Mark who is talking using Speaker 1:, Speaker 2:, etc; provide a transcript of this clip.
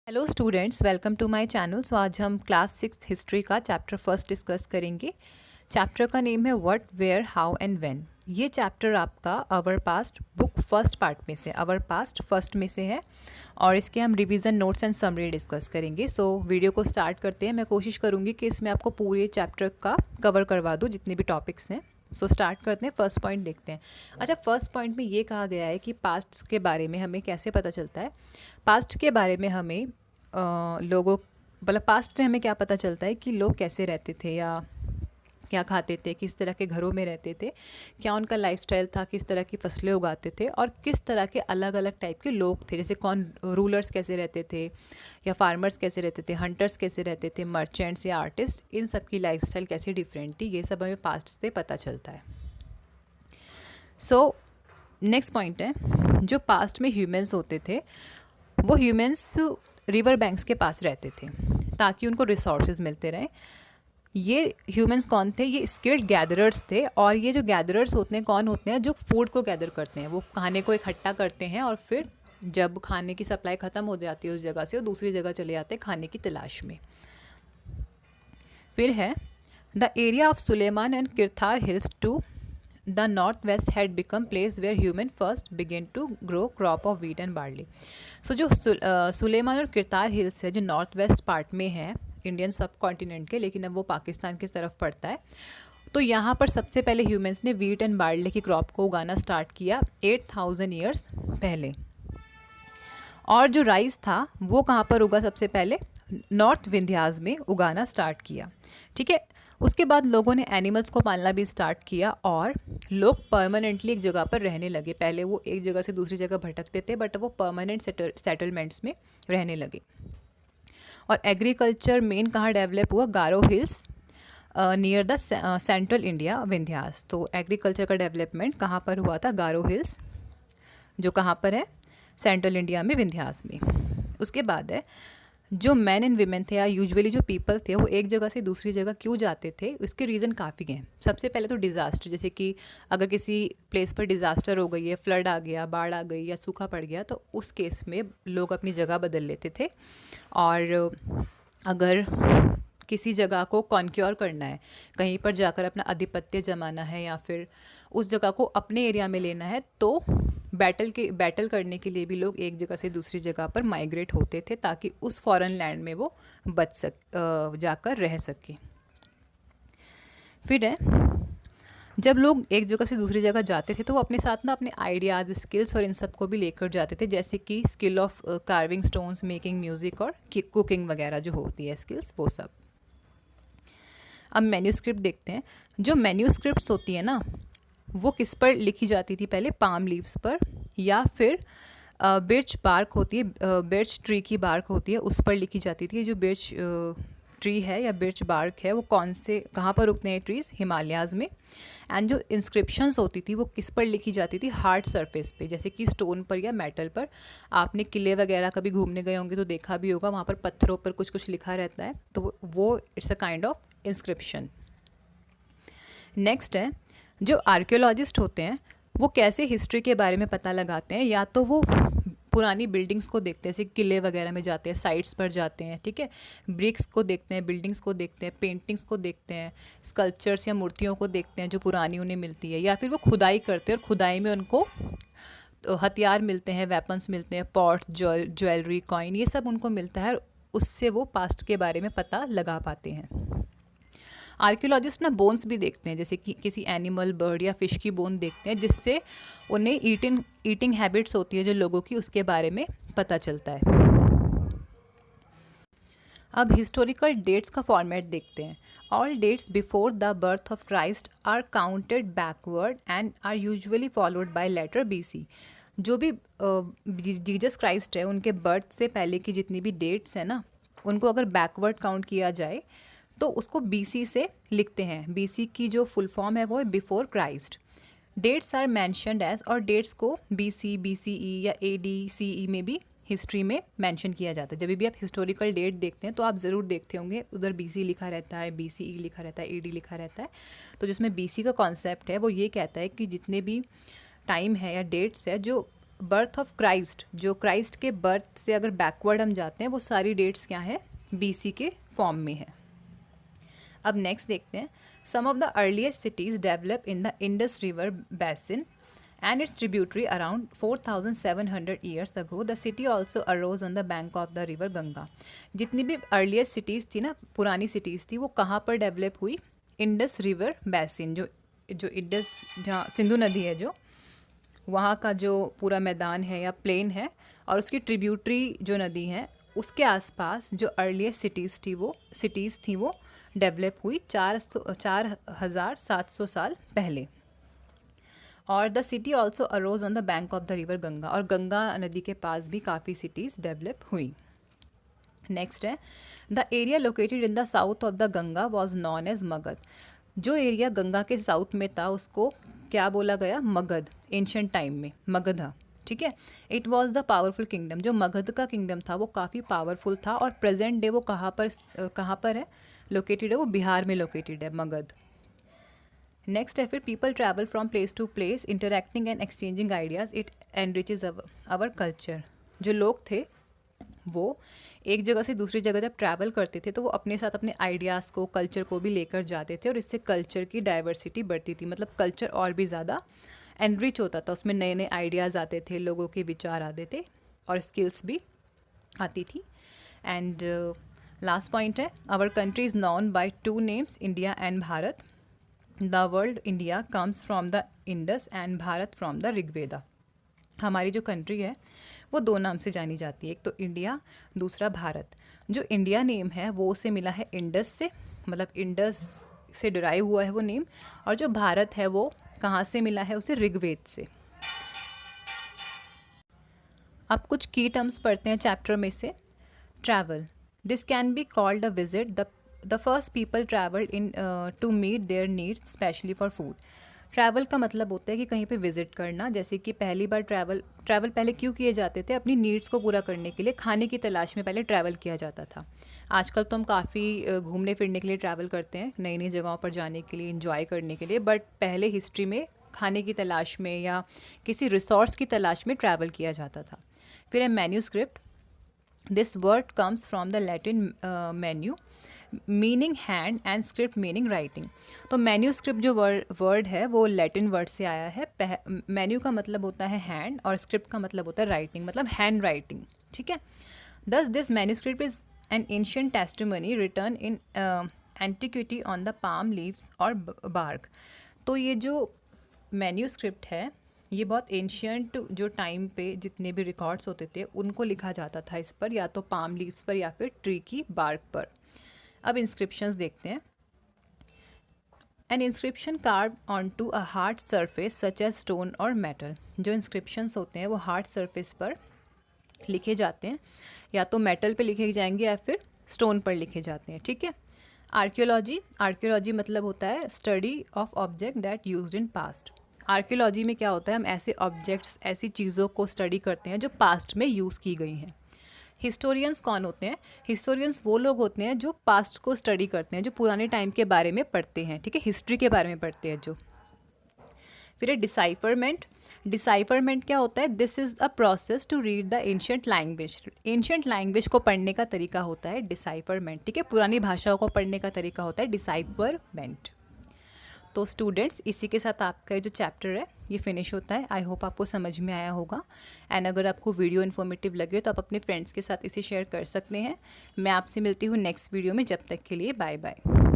Speaker 1: Hello students, welcome to my channel. So आज हम class 6 history का चैप्टर फर्स्ट डिस्कस करेंगे। चैप्टर का नेम है what, where, how and when. ये चैप्टर आपका our past book first part में से, आवर पास्ट फर्स्ट में से है और इसके हम revision notes and summary discuss करेंगे। सो वीडियो को स्टार्ट करते हैं। मैं कोशिश करूँगी कि इसमें आपको पूरे चैप्टर का कवर करवा दूँ, जितने भी टॉपिक्स हैं। सो स्टार्ट करते हैं, फर्स्ट पॉइंट देखते हैं। अच्छा, फर्स्ट पॉइंट में ये कहा गया है कि पास्ट के बारे में हमें कैसे पता चलता है। पास्ट के बारे में हमें लोगों मतलब पास्ट से हमें क्या पता चलता है कि लोग कैसे रहते थे या क्या खाते थे, किस तरह के घरों में रहते थे, क्या उनका लाइफस्टाइल था, किस तरह की फसलें उगाते थे और किस तरह के अलग अलग टाइप के लोग थे। जैसे कौन रूलर्स कैसे रहते थे या फार्मर्स कैसे रहते थे, हंटर्स कैसे रहते थे, मर्चेंट्स या आर्टिस्ट, इन सब की लाइफस्टाइल कैसी डिफरेंट थी, ये सब हमें पास्ट से पता चलता है। सो नेक्स्ट पॉइंट है, जो पास्ट में ह्यूमंस होते थे वो ह्यूमंस रिवर बैंक्स के पास रहते थे ताकि उनको रिसोर्सेज मिलते रहें। ये ह्यूमंस कौन थे? ये स्किल्ड गैदरर्स थे। और ये जो गैदरर्स होते हैं कौन होते हैं? जो फूड को गैदर करते हैं, वो खाने को इकट्ठा करते हैं और फिर जब खाने की सप्लाई ख़त्म हो जाती है उस जगह से, वो दूसरी जगह चले जाते हैं खाने की तलाश में। फिर है the area of Sulaiman and Kirthar hills to the north west had become place where human first began to grow crop of wheat and barley. So जो सुलेमान और किरतार हिल्स है, जो नॉर्थ वेस्ट पार्ट में है इंडियन सब कॉन्टिनेंट के, लेकिन अब वो पाकिस्तान की तरफ पड़ता है, तो यहाँ पर सबसे पहले ह्यूमंस ने वीट एंड बार्ली की क्रॉप को उगाना स्टार्ट किया 8000 ईयर्स पहले। और जो राइस था वो कहाँ पर उगा? सबसे पहले नॉर्थ विंध्यास में उगाना स्टार्ट किया। ठीक है, उसके बाद लोगों ने एनिमल्स को पालना भी स्टार्ट किया और लोग परमानेंटली एक जगह पर रहने लगे। पहले वो एक जगह से दूसरी जगह भटकते थे, बट वो परमानेंट सेटलमेंट्स में रहने लगे। और एग्रीकल्चर मेन कहाँ डेवलप हुआ? Garo hills near the central India Vindhyas. तो एग्रीकल्चर का डेवलपमेंट कहाँ पर हुआ था? गारो हिल्स, जो कहाँ पर है? सेंट्रल इंडिया में, विंध्यास में। उसके बाद है जो मैन एंड वीमेन थे या यूजुअली जो पीपल थे वो एक जगह से दूसरी जगह क्यों जाते थे, उसके रीज़न काफ़ी हैं। सबसे पहले तो डिज़ास्टर, जैसे कि अगर किसी प्लेस पर डिज़ास्टर हो गई है, फ्लड आ गया, बाढ़ आ गई या सूखा पड़ गया, तो उस केस में लोग अपनी जगह बदल लेते थे। और अगर किसी जगह को कॉन्क्योर करना है, कहीं पर जाकर अपना आधिपत्य जमाना है या फिर उस जगह को अपने एरिया में लेना है, तो बैटल करने के लिए भी लोग एक जगह से दूसरी जगह पर माइग्रेट होते थे ताकि उस फॉरेन लैंड में वो जाकर रह सके। फिर है जब लोग एक जगह से दूसरी जगह जाते थे तो वो अपने साथ ना अपने आइडियाज़, स्किल्स और इन सब को भी लेकर जाते थे, जैसे कि skill of carving stones, making music और कुकिंग वगैरह जो होती है स्किल्स, वो सब। अब मैन्यूस्क्रिप्ट देखते हैं। जो मैन्यूस्क्रिप्ट्स होती है ना, वो किस पर लिखी जाती थी पहले? पाम लीव्स पर, या फिर बिर्च बार्क होती है, बिर्च ट्री की बार्क होती है, उस पर लिखी जाती थी। जो बिर्च ट्री है या बिर्च बार्क है, वो कहाँ पर उगते हैं ट्रीज़? हिमालयाज़ में। एंड जो इंस्क्रिप्शंस होती थी वो किस पर लिखी जाती थी? हार्ड सरफेस पे, जैसे कि स्टोन पर या मेटल पर। आपने किले वगैरह कभी घूमने गए होंगे तो देखा भी होगा, वहाँ पर पत्थरों पर कुछ कुछ लिखा रहता है, तो वो it's a kind of inscription. Next है जो आर्कियोलॉजिस्ट होते हैं वो कैसे हिस्ट्री के बारे में पता लगाते हैं? या तो वो पुरानी बिल्डिंग्स को देखते हैं, जैसे किले वगैरह में जाते हैं, साइट्स पर जाते हैं, ठीक है, ब्रिक्स को देखते हैं, बिल्डिंग्स को देखते हैं, पेंटिंग्स को देखते हैं, स्कल्पचर्स या मूर्तियों को देखते हैं जो पुरानी उन्हें मिलती है, या फिर वो खुदाई करते हैं और खुदाई में उनको तो हथियार मिलते हैं, वेपन्स मिलते हैं, पॉट, ज्वेलरी, कॉइन, ये सब उनको मिलता है, उससे वो पास्ट के बारे में पता लगा पाते हैं। आर्कियोलॉजिस्ट ना बोन्स भी देखते हैं, जैसे कि किसी एनिमल, बर्ड या फिश की बोन देखते हैं, जिससे उन्हें ईटिंग हैबिट्स होती है जो लोगों की, उसके बारे में पता चलता है। अब हिस्टोरिकल डेट्स का फॉर्मेट देखते हैं। All dates before the birth of Christ are counted backward and are usually followed by letter BC। जो भी जीसस क्राइस्ट है उनके बर्थ से पहले की जितनी भी डेट्स हैं ना, उनको अगर बैकवर्ड काउंट किया जाए तो उसको BC से लिखते हैं। BC की जो फुल फॉर्म है वो है before Christ. Dates are mentioned as, और डेट्स को BC, BCE या AD, CE में भी हिस्ट्री में मेंशन किया जाता है। जब भी आप हिस्टोरिकल डेट देखते हैं तो आप ज़रूर देखते होंगे उधर BC लिखा रहता है, BCE लिखा रहता है, AD लिखा रहता है। तो जिसमें BC का कॉन्सेप्ट है वो ये कहता है कि जितने भी टाइम है या डेट्स है जो बर्थ ऑफ क्राइस्ट, जो क्राइस्ट के बर्थ से अगर बैकवर्ड हम जाते हैं वो सारी डेट्स क्या हैं, BC के फॉर्म में है। अब नेक्स्ट देखते हैं, some of the earliest cities develop in the Indus river basin and its tributary around 4700 years ago. The city also arose on the bank of the river Ganga. जितनी भी अर्लीस्ट सिटीज़ थी ना, पुरानी सिटीज़ थी, वो कहाँ पर डेवलप हुई, इंडस रिवर बेसिन, जो इंडस, जहाँ सिंधु नदी है, जो वहाँ का जो पूरा मैदान है या प्लेन है, और उसकी ट्रिब्यूटरी जो नदी है उसके आसपास जो अर्लीस्ट सिटीज़ थी वो डेवलप हुई 4700 साल पहले। और the city also arose on the bank of the river Ganga, और गंगा नदी के पास भी काफ़ी सिटीज़ डेवलप हुई। नेक्स्ट है, the area located in the south of the Ganga was known as Magadh. जो एरिया गंगा के साउथ में था उसको क्या बोला गया, मगध, एंशिएंट टाइम में मगधा, ठीक है। It was the powerful kingdom, जो मगध का किंगडम था वो काफ़ी पावरफुल था, और प्रेजेंट डे वो कहाँ पर है लोकेटेड है, वो बिहार में लोकेटेड है मगध। नेक्स्ट है फिर, people travel from place to place interacting and exchanging ideas, it enriches our culture. जो लोग थे वो एक जगह से दूसरी जगह जब ट्रैवल करते थे तो वो अपने साथ अपने आइडियाज़ को, कल्चर को भी लेकर जाते थे, और इससे कल्चर की डाइवर्सिटी बढ़ती थी, मतलब कल्चर और भी ज़्यादा एनरिच होता था, उसमें नए नए आइडियाज़ आते थे, लोगों के विचार आते थे, और स्किल्स भी आती थी। एंड लास्ट पॉइंट है, our country is known by 2 names, India and Bharat. The world India comes from the Indus and Bharat from the Rigveda. हमारी जो कंट्री है वो 2 नाम से जानी जाती है, एक तो इंडिया, दूसरा भारत। जो इंडिया नेम है वो उसे मिला है इंडस से, मतलब इंडस से डिराइव हुआ है वो नेम, और जो भारत है वो कहाँ से मिला है, उसे ऋग्वेद से। अब कुछ की टर्म्स पढ़ते हैं चैप्टर में से। Travel, this can be called a visit, the first people travelled in to meet their needs specially for food. Travel का मतलब होता है कि कहीं पे विजिट करना, जैसे कि पहली बार ट्रैवल पहले क्यों किए जाते थे, अपनी नीड्स को पूरा करने के लिए, खाने की तलाश में पहले ट्रैवल किया जाता था। आजकल तो हम काफ़ी घूमने फिरने के लिए ट्रैवल करते हैं, नई नई जगहों पर जाने के लिए, इंजॉय करने के लिए, बट पहले हिस्ट्री में खाने की तलाश में या किसी रिसोर्स की तलाश में ट्रैवल किया जाता था। फिर है manuscript, this word comes from the Latin menu meaning hand and script meaning writing. तो मैन्यूस्क्रिप्ट जो वर्ड है वो लैटिन वर्ड से आया है। मेन्यू का मतलब होता है हैंड, और स्क्रिप्ट का मतलब होता है राइटिंग, मतलब हैंड राइटिंग, ठीक है। दस this manuscript is an ancient testimony return in antiquity on the palm leaves और बार्क। तो ये जो मैन्यूस्क्रिप्ट है ये बहुत एंशिएंट जो टाइम पे जितने भी रिकॉर्ड्स होते थे उनको लिखा जाता था इस पर, या तो पाम लीव्स पर या फिर ट्री की बार्क पर। अब इंस्क्रिप्शंस देखते हैं। An inscription carve on to a hard surface such as stone और मेटल। जो इंस्क्रिप्शंस होते हैं वो हार्ड सरफेस पर लिखे जाते हैं, या तो मेटल पे लिखे जाएंगे या फिर स्टोन पर लिखे जाते हैं, ठीक है। आर्कियोलॉजी मतलब होता है study of object that used in past. Archaeology में क्या होता है, हम ऐसे ऑब्जेक्ट्स, ऐसी चीज़ों को स्टडी करते हैं जो पास्ट में यूज़ की गई हैं। हिस्टोरियंस कौन होते हैं, हिस्टोरियंस वो लोग होते हैं जो पास्ट को स्टडी करते हैं, जो पुराने टाइम के बारे में पढ़ते हैं, ठीक है, हिस्ट्री के बारे में पढ़ते हैं जो। फिर है डिसाइफरमेंट। डिसाइफरमेंट क्या होता है, this is a process to read the ancient language. Ancient language को पढ़ने का तरीका होता है डिसाइफरमेंट, ठीक है, पुरानी भाषाओं को पढ़ने का तरीका होता है डिसाइफरमेंट। तो स्टूडेंट्स, इसी के साथ आपका जो चैप्टर है ये फिनिश होता है। आई होप आपको समझ में आया होगा, एंड अगर आपको वीडियो इन्फॉर्मेटिव लगे तो आप अपने फ्रेंड्स के साथ इसे शेयर कर सकते हैं। मैं आपसे मिलती हूँ नेक्स्ट वीडियो में, जब तक के लिए बाय बाय।